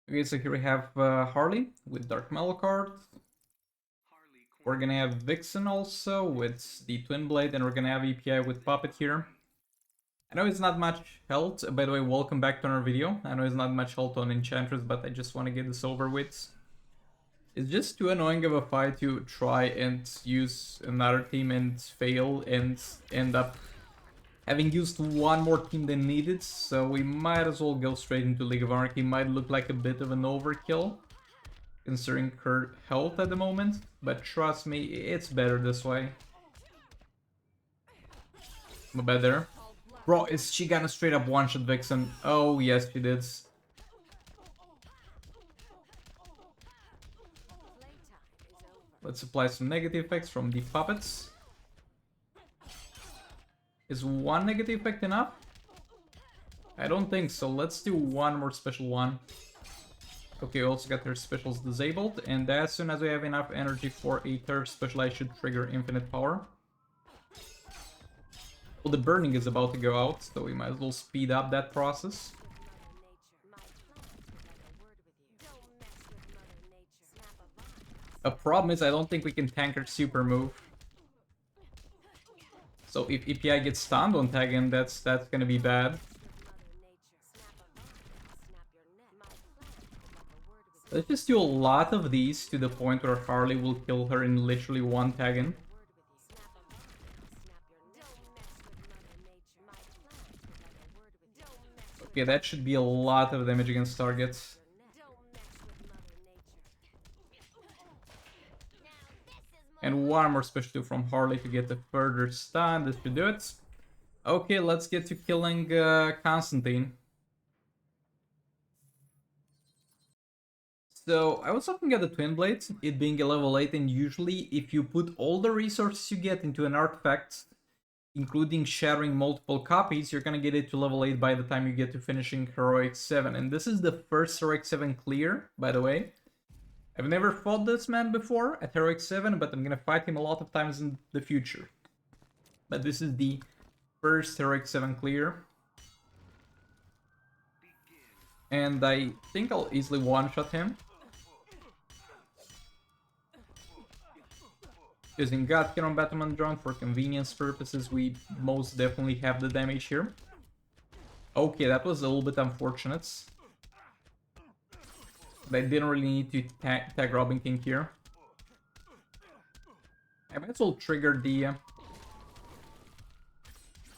Okay, so here we have Harley with Dark Metal card. We're gonna have Vixen also with the Twin Blade, and we're gonna have EPI with Puppet here. I know it's not much health. By the way, welcome back to our video. I know it's not much health on Enchantress, but I just want to get this over with. It's just too annoying of a fight to try and use another team and fail and end up having used one more team than needed, so we might as well go straight into League of Anarchy. Might look like a bit of an overkill, considering her health at the moment, but trust me, it's better this way. Better. Bro, is she gonna straight up one-shot Vixen? Oh, yes, she did. Let's apply some negative effects from the puppets. Is one negative effect enough? I don't think so. Let's do one more special one. Okay, we also got their specials disabled, and as soon as we have enough energy for a third special, I should trigger infinite power. Well, the burning is about to go out, so we might as well speed up that process. A problem is I don't think we can tank her super move. So if EPI gets stunned on tagging, that's gonna be bad. Let's just do a lot of these to the point where Harley will kill her in literally one tagging. Okay, that should be a lot of damage against targets. And one more special 2 from Harley to get the further stun. This should do it. Okay, let's get to killing Constantine. So, I was looking at the Twin Blades, it being a level 8, and usually if you put all the resources you get into an artifact, including shattering multiple copies, you're gonna get it to level 8 by the time you get to finishing Heroic 7. And this is the first Heroic 7 clear, by the way. I've never fought this man before at Heroic 7, but I'm gonna fight him a lot of times in the future. But this is the first Heroic 7 clear. And I think I'll easily one-shot him. Using God Kid on Batwoman drone for convenience purposes, we most definitely have the damage here. Okay, that was a little bit unfortunate. But I didn't really need to tag Robin King here. I might as well trigger the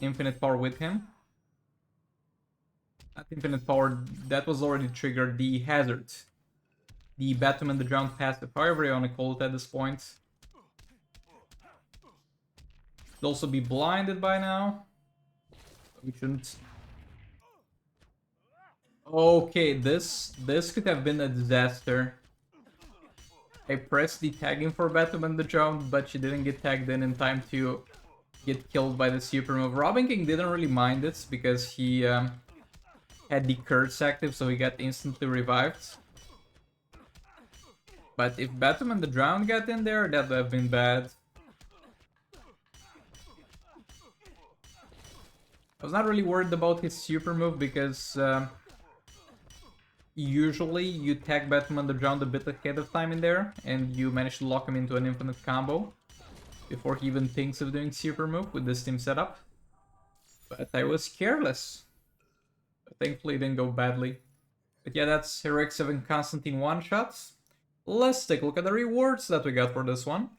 infinite power with him. Not infinite power, that was already triggered, the hazard. The Batwoman the Drowned passive, however you want to call it at this point. Should also be blinded by now. We shouldn't. Okay, this could have been a disaster. I pressed the tagging for Batwoman the Drowned, but she didn't get tagged in time to get killed by the super move. Robin King didn't really mind it because he had the curse active, so he got instantly revived. But if Batwoman the Drowned got in there, that would have been bad. I was not really worried about his super move because usually you tag Batman the Drowned a bit ahead of time in there and you manage to lock him into an infinite combo before he even thinks of doing super move with this team setup. But I was careless. But thankfully it didn't go badly. But yeah, that's Heroic 7 Constantine one-shots. Let's take a look at the rewards that we got for this one.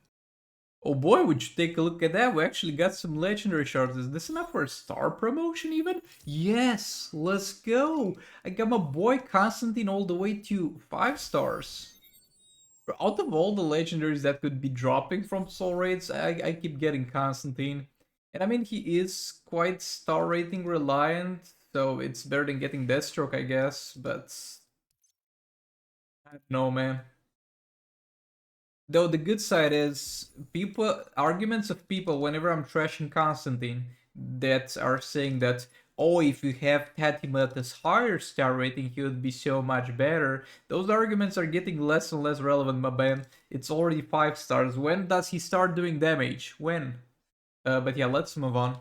Oh boy, would you take a look at that? We actually got some legendary shards. Is this enough for a star promotion even? Yes, let's go. I got my boy Constantine all the way to 5 stars. Out of all the legendaries that could be dropping from soul raids, I keep getting Constantine. And I mean, he is quite star rating reliant, so it's better than getting Deathstroke, I guess, but I don't know, man. Though the good side is arguments of people whenever I'm trashing Constantine that are saying that, oh, if you had him at this higher star rating, he would be so much better. Those arguments are getting less and less relevant, my man. It's already 5 stars. When does he start doing damage? When? But yeah, let's move on.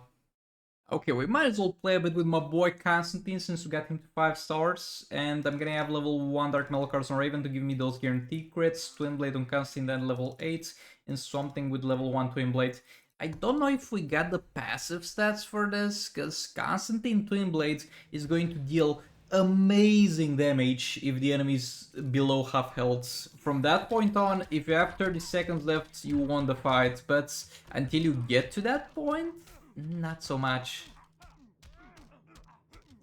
Okay, we might as well play a bit with my boy Constantine since we got him to 5 stars. And I'm gonna have level 1 Dark Metal cards on Raven to give me those guaranteed crits, Twin Blade on Constantine then level 8, and something with level 1 Twin Blade. I don't know if we got the passive stats for this, because Constantine Twin Blade is going to deal amazing damage if the enemy is below half health. From that point on, if you have 30 seconds left, you won the fight, but until you get to that point, not so much.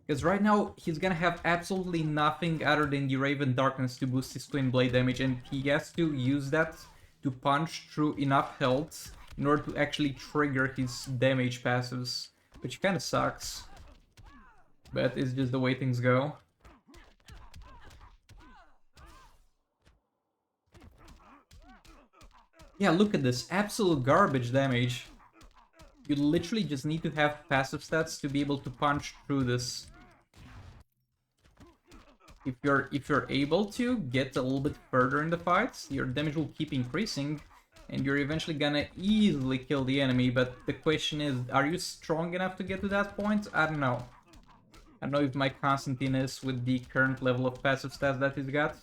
Because right now, he's gonna have absolutely nothing other than the Raven Darkness to boost his Twin Blade damage, and he has to use that to punch through enough health in order to actually trigger his damage passives, which kinda sucks. But it's just the way things go. Yeah, look at this, absolute garbage damage. You literally just need to have passive stats to be able to punch through this. If you're able to get a little bit further in the fights, your damage will keep increasing, and you're eventually gonna easily kill the enemy. But the question is, are you strong enough to get to that point? I don't know. I don't know if my Constantine is with the current level of passive stats that he's got.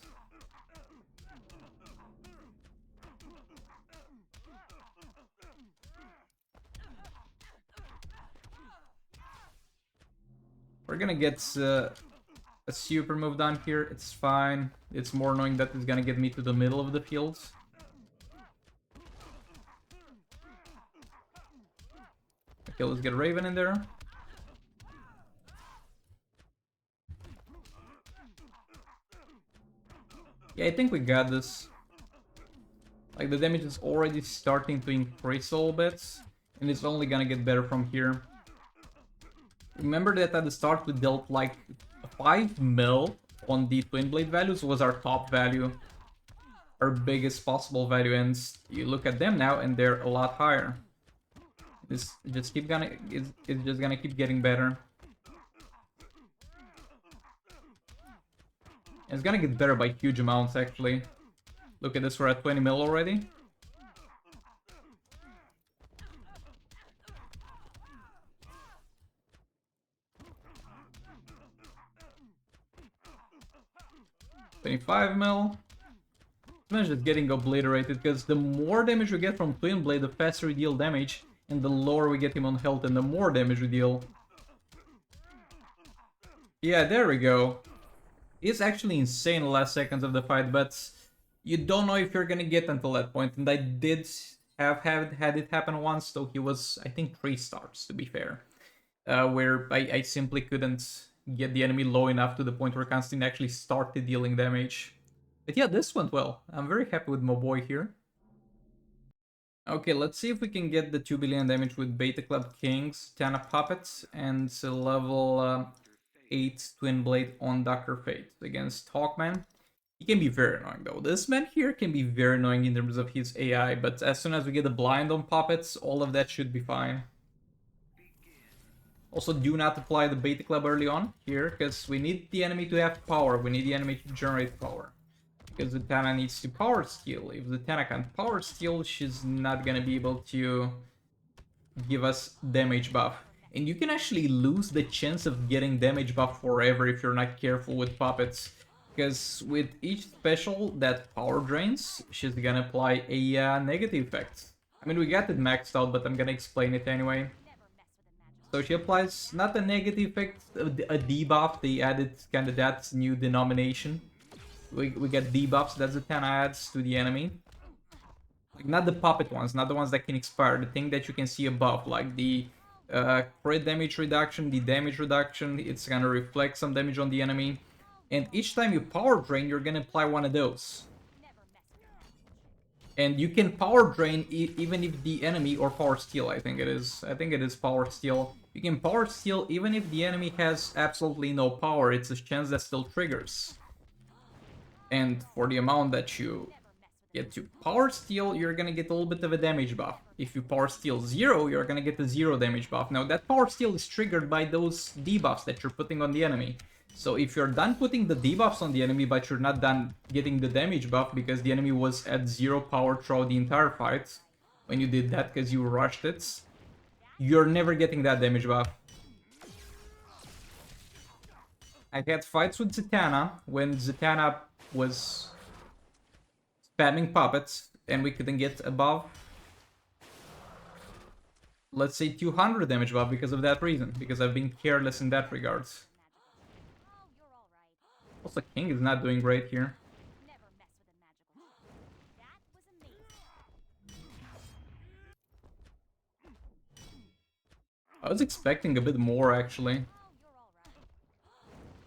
We're gonna get a super move down here. It's fine. It's more annoying that it's gonna get me to the middle of the field. Okay, let's get Raven in there. Yeah, I think we got this. Like, the damage is already starting to increase a little bit, and it's only gonna get better from here. Remember that at the start we dealt like 5 mil on the Twin Blade values was our top value, our biggest possible value, and you look at them now and they're a lot higher. It's just gonna keep getting better. And it's gonna get better by huge amounts actually. Look at this, we're at 20 mil already. $25 mil. Damage is getting obliterated because the more damage we get from Twin Blade, the faster we deal damage, and the lower we get him on health, and the more damage we deal. Yeah, there we go. It's actually insane the last seconds of the fight, but you don't know if you're gonna get until that point, and I did have had it happen once, though he was, I think, 3 stars, to be fair. Where I simply couldn't get the enemy low enough to the point where Constantine actually started dealing damage. But yeah, this went well. I'm very happy with my boy here. Okay, let's see if we can get the 2 billion damage with Beta Club Kings, Zatanna Puppets, and level 8 Twin Blade on Dr. Fate against Hawkman. He can be very annoying though. This man here can be very annoying in terms of his AI, but as soon as we get a blind on Puppets, all of that should be fine. Also, do not apply the Beta Club early on here, because we need the enemy to have power. We need the enemy to generate power. Because Zatanna needs to power steal. If Zatanna can't power steal, she's not gonna be able to give us damage buff. And you can actually lose the chance of getting damage buff forever if you're not careful with Puppets. Because with each special that power drains, she's gonna apply a negative effect. I mean, we got it maxed out, but I'm gonna explain it anyway. So she applies not a negative effect, a debuff. They added kind of that new denomination. We get debuffs that Zatanna adds to the enemy. Like, not the puppet ones, not the ones that can expire. The thing that you can see above, like the crit damage reduction, the damage reduction. It's gonna reflect some damage on the enemy. And each time you power drain, you're gonna apply one of those. And you can power drain even if the enemy, or power steal, I think it is power steal. You can power steal even if the enemy has absolutely no power. It's a chance that still triggers. And for the amount that you get to power steal, you're gonna get a little bit of a damage buff. If you power steal 0, you're gonna get a 0 damage buff. Now that power steal is triggered by those debuffs that you're putting on the enemy. So if you're done putting the debuffs on the enemy, but you're not done getting the damage buff because the enemy was at 0 power throughout the entire fight, when you did that because you rushed it, you're never getting that damage buff. I had fights with Zatanna when Zatanna was spamming puppets and we couldn't get above, let's say, 200 damage above because of that reason, because I've been careless in that regards. Also, King is not doing great here. I was expecting a bit more, actually.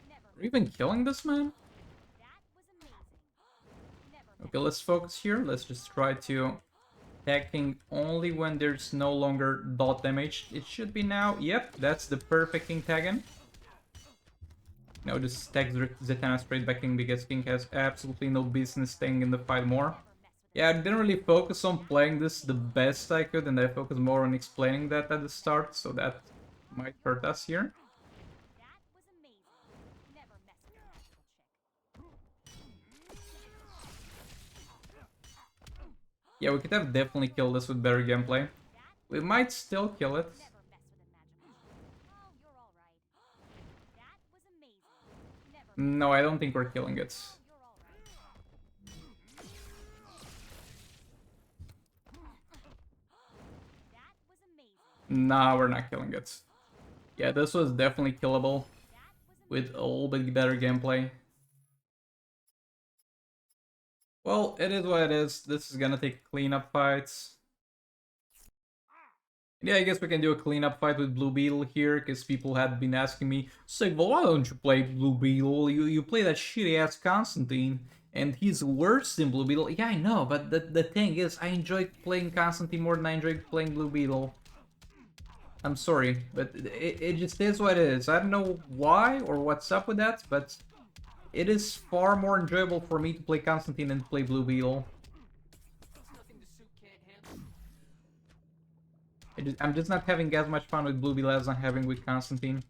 Are we even killing this man? Okay, let's focus here. Let's just try to tag King only when there's no longer dot damage. It should be now. Yep, that's the perfect King tagging. Now just tag Zatanna straight back King because King has absolutely no business staying in the fight more. Yeah, I didn't really focus on playing this the best I could, and I focused more on explaining that at the start, so that might hurt us here. Yeah, we could have definitely killed this with better gameplay. We might still kill it. No, I don't think we're killing it. Nah, we're not killing it. Yeah, this was definitely killable with a little bit better gameplay. Well, it is what it is. This is gonna take cleanup fights. Yeah, I guess we can do a cleanup fight with Blue Beetle here, because people had been asking me, say, well, why don't you play Blue Beetle? You play that shitty-ass Constantine, and he's worse than Blue Beetle. Yeah, I know, but the thing is, I enjoyed playing Constantine more than I enjoyed playing Blue Beetle. I'm sorry, but it just is what it is. I don't know why or what's up with that, but it is far more enjoyable for me to play Constantine than to play Blue Beetle. I'm just not having as much fun with Blue Beetle as I'm having with Constantine.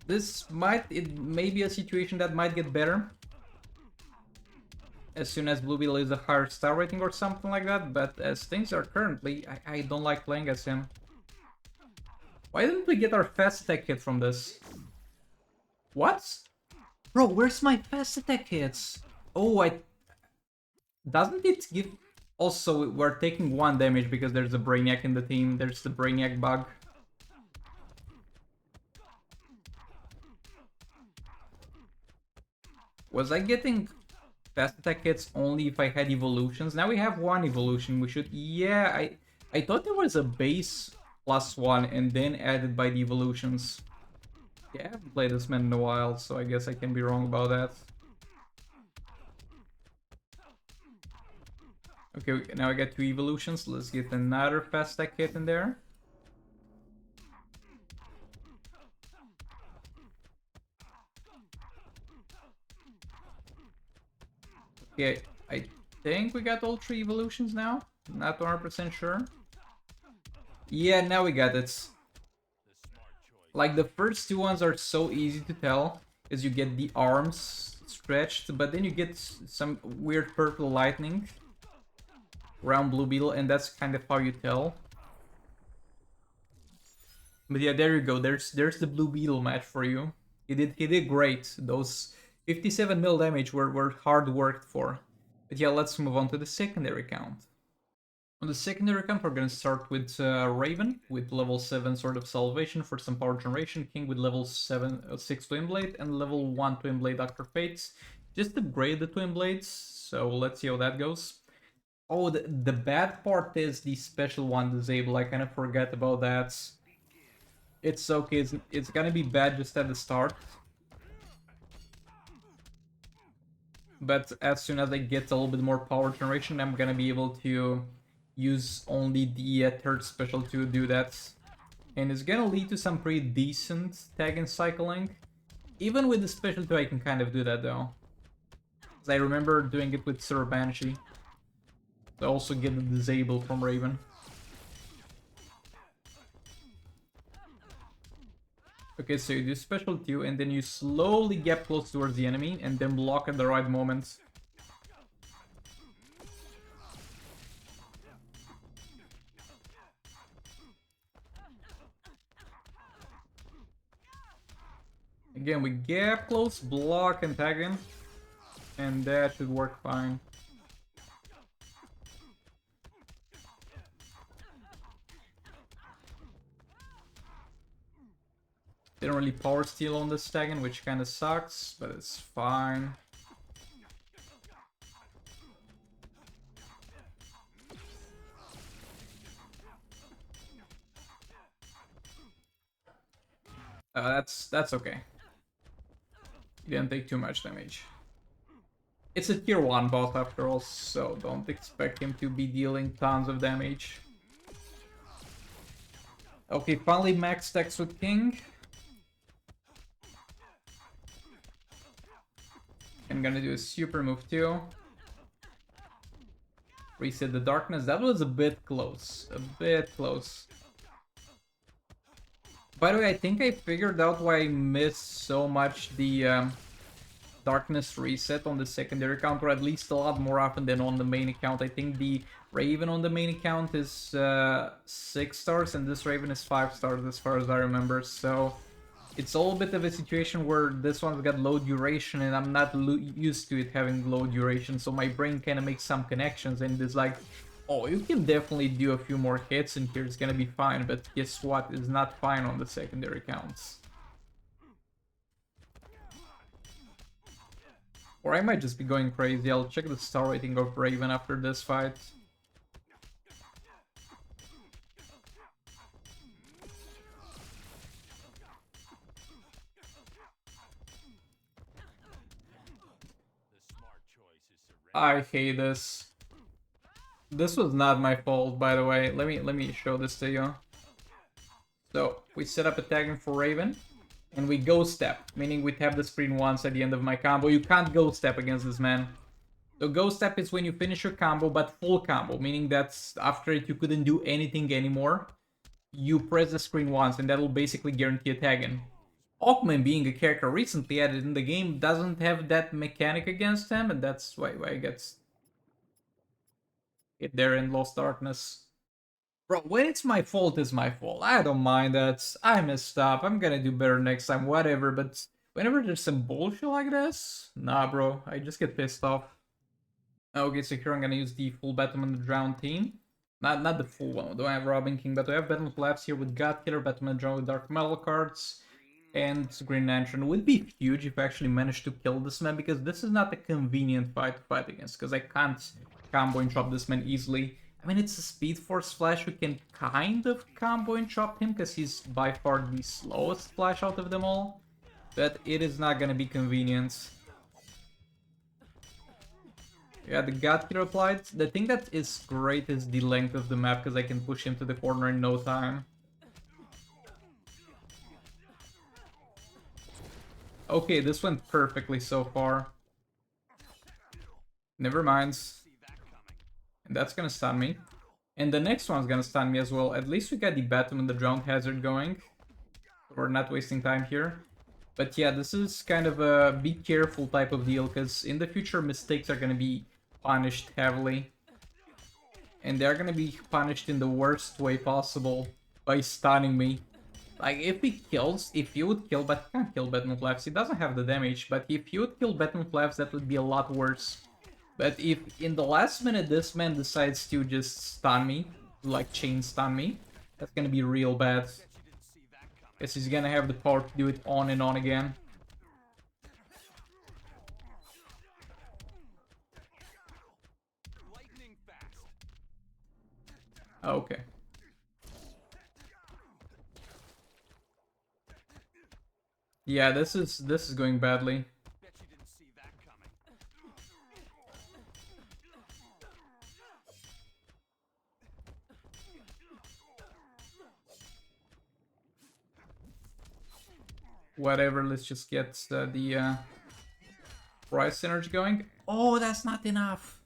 It may be a situation that might get better as soon as Blue Beetle is a higher star rating or something like that, but as things are currently, I don't like playing as him. Why didn't we get our fast attack hit from this? What? Bro, where's my fast attack hits? Oh, doesn't it give... Also, we're taking 1 damage because there's a Brainiac in the team. There's the Brainiac bug. Was I getting fast attack hits only if I had evolutions? Now we have 1 evolution. We should... Yeah, I thought there was a base +1 and then added by the evolutions. Yeah, I haven't played this man in a while, so I guess I can be wrong about that. Okay, now I got 2 evolutions. Let's get another fast attack hit in there. Okay, I think we got all 3 evolutions now. Not 100% sure. Yeah, now we got it. Like, the first 2 ones are so easy to tell, as you get the arms stretched, but then you get some weird purple lightning around Blue Beetle, and that's kind of how you tell. But yeah, there you go. There's the Blue Beetle match for you. He did great. Those 57 mil damage were hard worked for. But yeah, let's move on to the secondary count. On the secondary count, we're gonna start with Raven with level 7 Sword of Salvation for some power generation, King with level 6 Twin Blade, and level 1 Twin Blade Dr. Fates. Just upgrade the Twin Blades, so let's see how that goes. Oh, the bad part is the special one disable. I kind of forgot about that. It's okay, it's gonna be bad just at the start. But as soon as I get a little bit more power generation, I'm gonna be able to use only the third special to do that. And it's gonna lead to some pretty decent tag and cycling. Even with the special 2, I can kind of do that though. Because I remember doing it with Sir Banshee. To also get the disable from Raven. Okay, so you do special 2, and then you slowly get close towards the enemy, and then block at the right moment. Again, we gap close, block, and tag in. And that should work fine. Didn't really power steal on this tagging, which kind of sucks, but it's fine. That's okay. He didn't take too much damage. It's a tier 1 boss after all, so don't expect him to be dealing tons of damage. Okay, finally max stacks with King. I'm gonna do a super move too. Reset the darkness. That was a bit close. A bit close. By the way, I think I figured out why I missed so much the darkness reset on the secondary account, or at least a lot more often than on the main account. I think the Raven on the main account is 6 stars, and this Raven is 5 stars as far as I remember. So it's all a bit of a situation where this one's got low duration, and I'm not used to it having low duration, so my brain kind of makes some connections, and it's like, oh, you can definitely do a few more hits in here, it's gonna be fine, but guess what? It's not fine on the secondary accounts. Or I might just be going crazy. I'll check the star rating of Raven after this fight. I hate this. This was not my fault, by the way. Let me show this to you. So we set up a tagging for Raven, and we go step, meaning we tap the screen once at the end of my combo. You can't go step against this man. So go step is when you finish your combo, but full combo, meaning that's after it you couldn't do anything anymore. You press the screen once, and that will basically guarantee a tag-in. Hawkman, being a character recently added in the game, doesn't have that mechanic against him, and that's why he gets hit there in Lost Darkness. Bro, when it's my fault, it's my fault. I don't mind that. I messed up. I'm gonna do better next time, whatever, but whenever there's some bullshit like this, nah, bro, I just get pissed off. Okay, so here I'm gonna use the full Batwoman the Drown team. Not the full one, we don't have Robin King, but we have Batman Collapse here with God Killer, Batman Drown with Dark Metal cards, and Green Lantern. It would be huge if I actually managed to kill this man, because this is not a convenient fight to fight against, because I can't combo and chop this man easily. I mean, it's a Speed Force Flash who can kind of combo and chop him, because he's by far the slowest Flash out of them all, but it is not gonna be convenient. Yeah, the God Killer applied. The thing that is great is the length of the map, because I can push him to the corner in no time. Okay, this went perfectly so far. Never mind. And that's gonna stun me. And the next one's gonna stun me as well. At least we got the Batwoman the Drowned Hazard going. We're not wasting time here. But yeah, this is kind of a be careful type of deal, because in the future mistakes are gonna be punished heavily. And they're gonna be punished in the worst way possible by stunning me. Like, if you would kill, but he can't kill Batman Flaps, he doesn't have the damage, but if you would kill Batman Flaps, that would be a lot worse. But if in the last minute this man decides to just stun me, like chain stun me, that's gonna be real bad. Guess he's gonna have the power to do it on and on again. Okay. Yeah, this is going badly. Whatever, let's just get the price synergy going. Oh, that's not enough.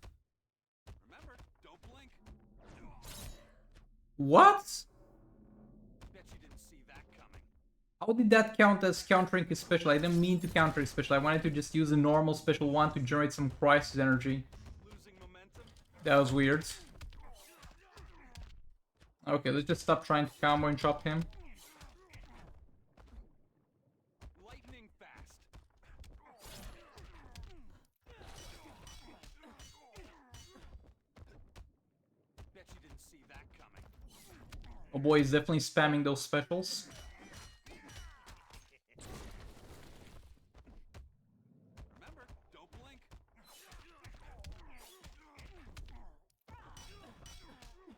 What? How did that count as countering his special? I didn't mean to counter his special. I wanted to just use a normal special one to generate some crisis energy. That was weird. Okay, let's just stop trying to combo and chop him. Oh boy, he's definitely spamming those specials.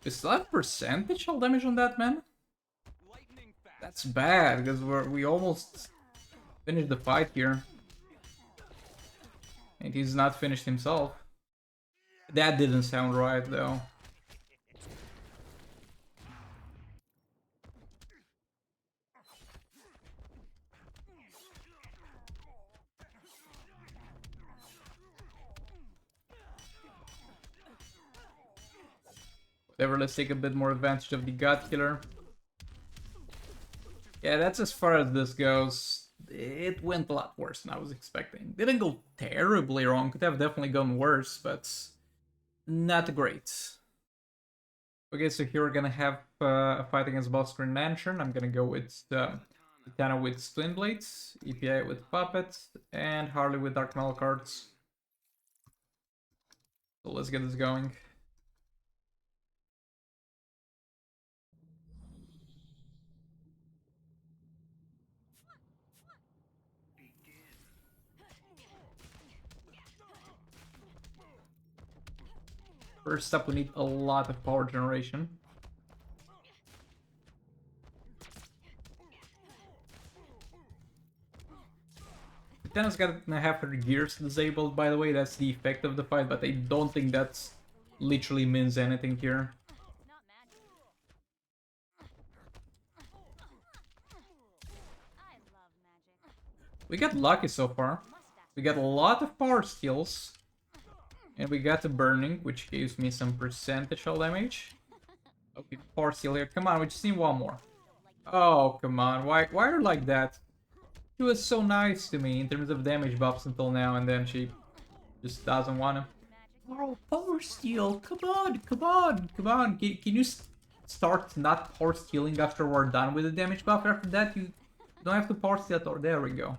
Is that percentage all damage on that, man? That's bad, because we almost finished the fight here. And he's not finished himself. That didn't sound right, though. Whatever, let's take a bit more advantage of the God Killer. Yeah, that's as far as this goes. It went a lot worse than I was expecting. Didn't go terribly wrong, could have definitely gone worse, but not great. Okay, so here we're gonna have a fight against Buster and Lantern. I'm gonna go with Zatanna with Twin Blades, EPI with Puppet, and Harley with Dark Metal cards. So let's get this going. First up, we need a lot of power generation. Zatanna's gonna have her gears disabled, by the way. That's the effect of the fight, but I don't think that's literally means anything here. We got lucky so far. We got a lot of power skills. And we got the burning, which gives me some percentage damage. Okay, power skill here. Come on, we just need one more. Oh, come on. Why are you like that? She was so nice to me in terms of damage buffs until now, and then she just doesn't want him. Oh, power steal. Come on, come on, come on. Can you start not power stealing after we're done with the damage buff? After that, you don't have to power steal. There we go.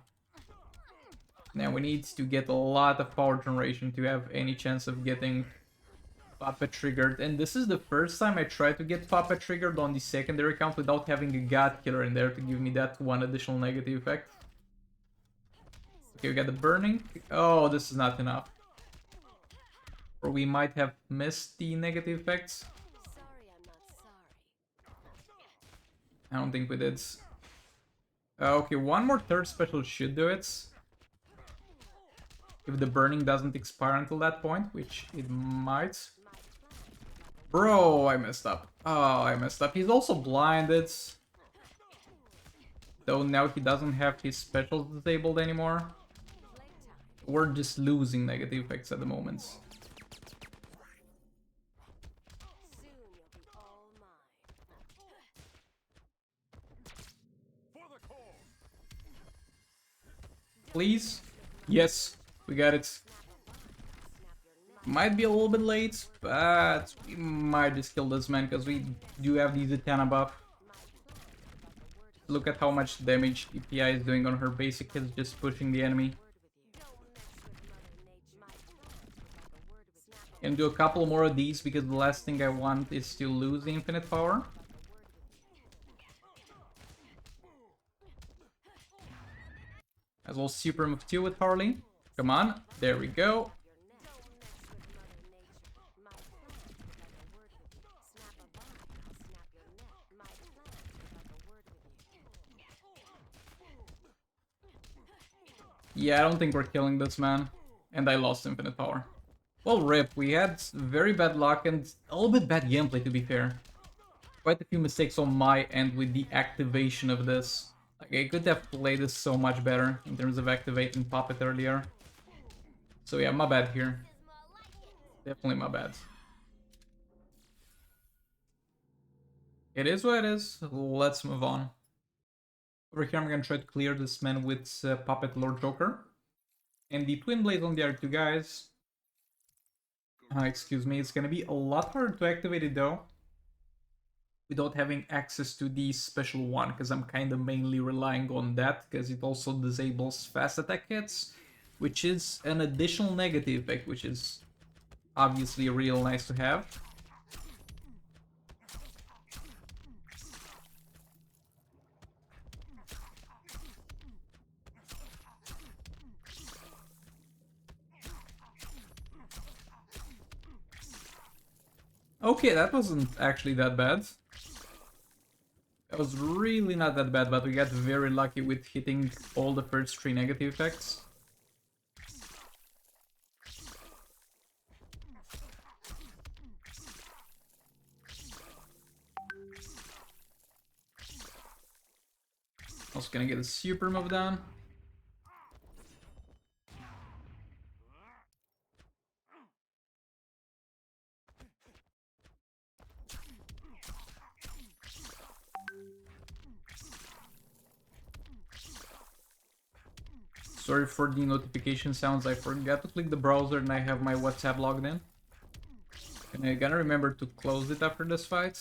Now we need to get a lot of power generation to have any chance of getting Puppet triggered. And this is the first time I tried to get Puppet triggered on the secondary account without having a God Killer in there to give me that one additional negative effect. Okay, we got the burning. Oh, this is not enough. Or we might have missed the negative effects. I don't think we did. Okay, one more third special should do it. If the burning doesn't expire until that point, which it might. Bro, I messed up. Oh, I messed up. He's also blinded. Though now he doesn't have his specials disabled anymore. We're just losing negative effects at the moment. Please? Yes, we got it. Might be a little bit late, but we might just kill this man because we do have the Zatanna buff. Look at how much damage EPI is doing on her basic hits, just pushing the enemy. And do a couple more of these because the last thing I want is to lose the infinite power. As well, super move 2 with Harley. Come on, there we go. Yeah, I don't think we're killing this man. And I lost infinite power. Well, rip, we had very bad luck and a little bit bad gameplay, to be fair. Quite a few mistakes on my end with the activation of this. Like, I could have played this so much better in terms of activating Puppet earlier. So yeah, my bad here. Definitely my bad. It is what it is. Let's move on. Over here I'm gonna try to clear this man with Puppet Lord Joker. And the Twin Blades on the other two guys. Excuse me, it's gonna be a lot harder to activate it though. Without having access to the special one, because I'm kind of mainly relying on that, because it also disables fast attack hits, which is an additional negative effect, which is obviously real nice to have. Okay, that wasn't actually that bad. That was really not that bad, but we got very lucky with hitting all the first 3 negative effects. Also gonna get a super move down. Sorry for the notification sounds, I forgot to click the browser and I have my WhatsApp logged in. And I gotta remember to close it after this fight.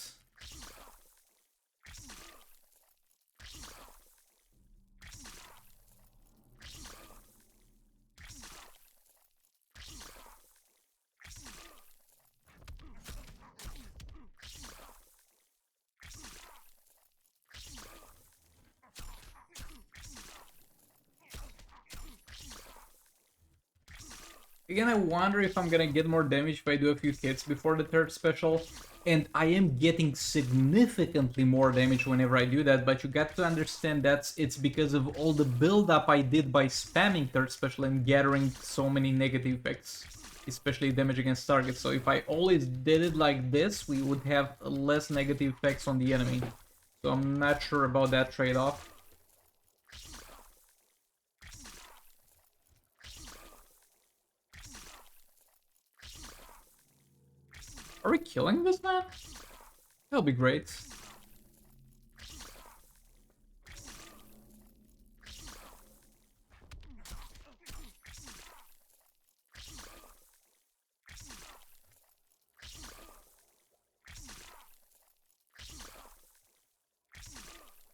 Again, I wonder if I'm gonna get more damage if I do a few hits before the third special. And I am getting significantly more damage whenever I do that, but you got to understand that it's because of all the build-up I did by spamming third special and gathering so many negative effects, especially damage against targets. So if I always did it like this, we would have less negative effects on the enemy. So I'm not sure about that trade-off. Are we killing this man? That'll be great.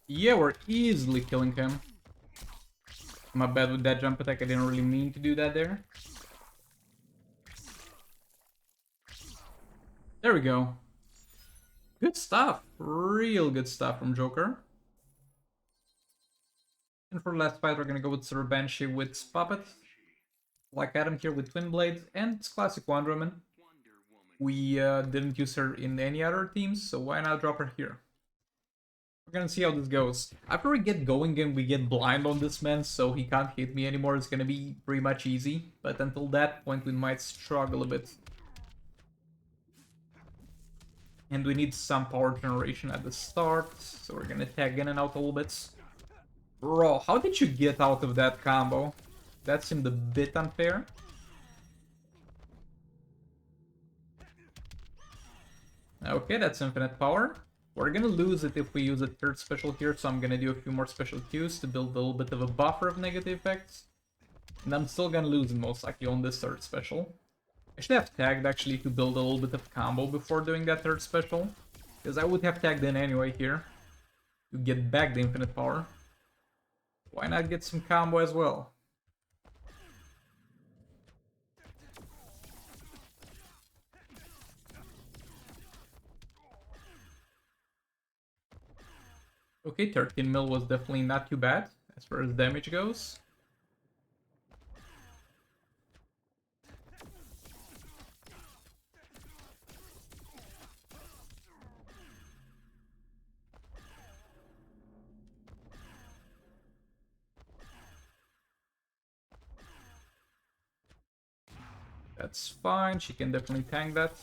Yeah, we're easily killing him. My bad with that jump attack, I didn't really mean to do that there. There we go. Good stuff. Real good stuff from Joker. And for the last fight, we're gonna go with Sir Banshee with Puppet. Like Adam here with Twin Blade, and it's classic Wonder Woman. We didn't use her in any other teams, so why not drop her here? We're gonna see how this goes. After we get going and we get blind on this man, so he can't hit me anymore, it's gonna be pretty much easy. But until that point, we might struggle a bit. And we need some power generation at the start, so we're gonna tag in and out a little bit. Bro, how did you get out of that combo? That seemed a bit unfair. Okay, that's infinite power. We're gonna lose it if we use a third special here, so I'm gonna do a few more special Qs to build a little bit of a buffer of negative effects. And I'm still gonna lose it most likely on this third special. I should have tagged actually to build a little bit of combo before doing that third special. Because I would have tagged in anyway here. To get back the infinite power. Why not get some combo as well? Okay, 13 mil was definitely not too bad as far as damage goes. That's fine, she can definitely tank that.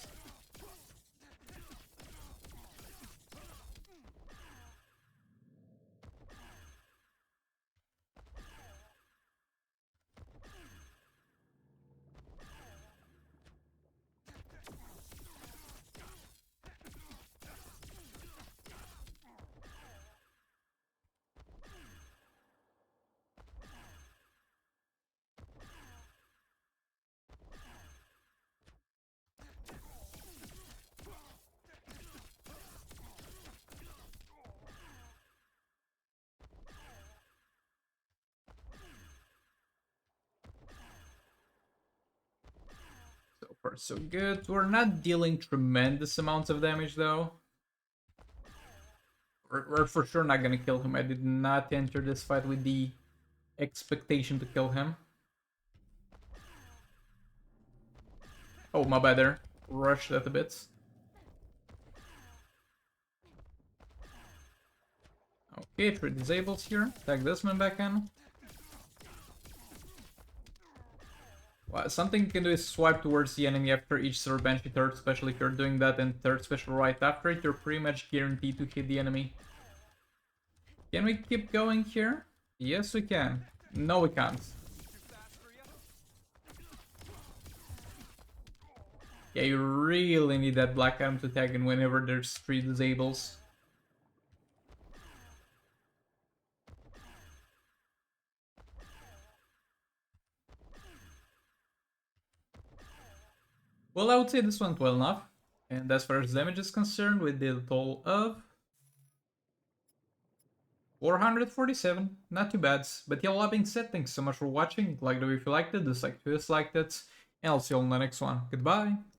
So far so good. We're not dealing tremendous amounts of damage though. We're for sure not gonna kill him. I did not enter this fight with the expectation to kill him. Oh, my bad there. Rushed that a bit. Okay, 3 disables here. Tag this man back in. Well, something you can do is swipe towards the enemy after each Sword Banshee turret, especially if you're doing that and third special right after it, you're pretty much guaranteed to hit the enemy. Can we keep going here? Yes, we can. No, we can't. Yeah, you really need that black item to tag in whenever there's 3 disables. Well, I would say this went well enough. And as far as damage is concerned, we did a total of 447. Not too bad. But yeah, all that being said, thanks so much for watching. Like the video if you liked it, dislike if you disliked it. And I'll see you all in the next one. Goodbye.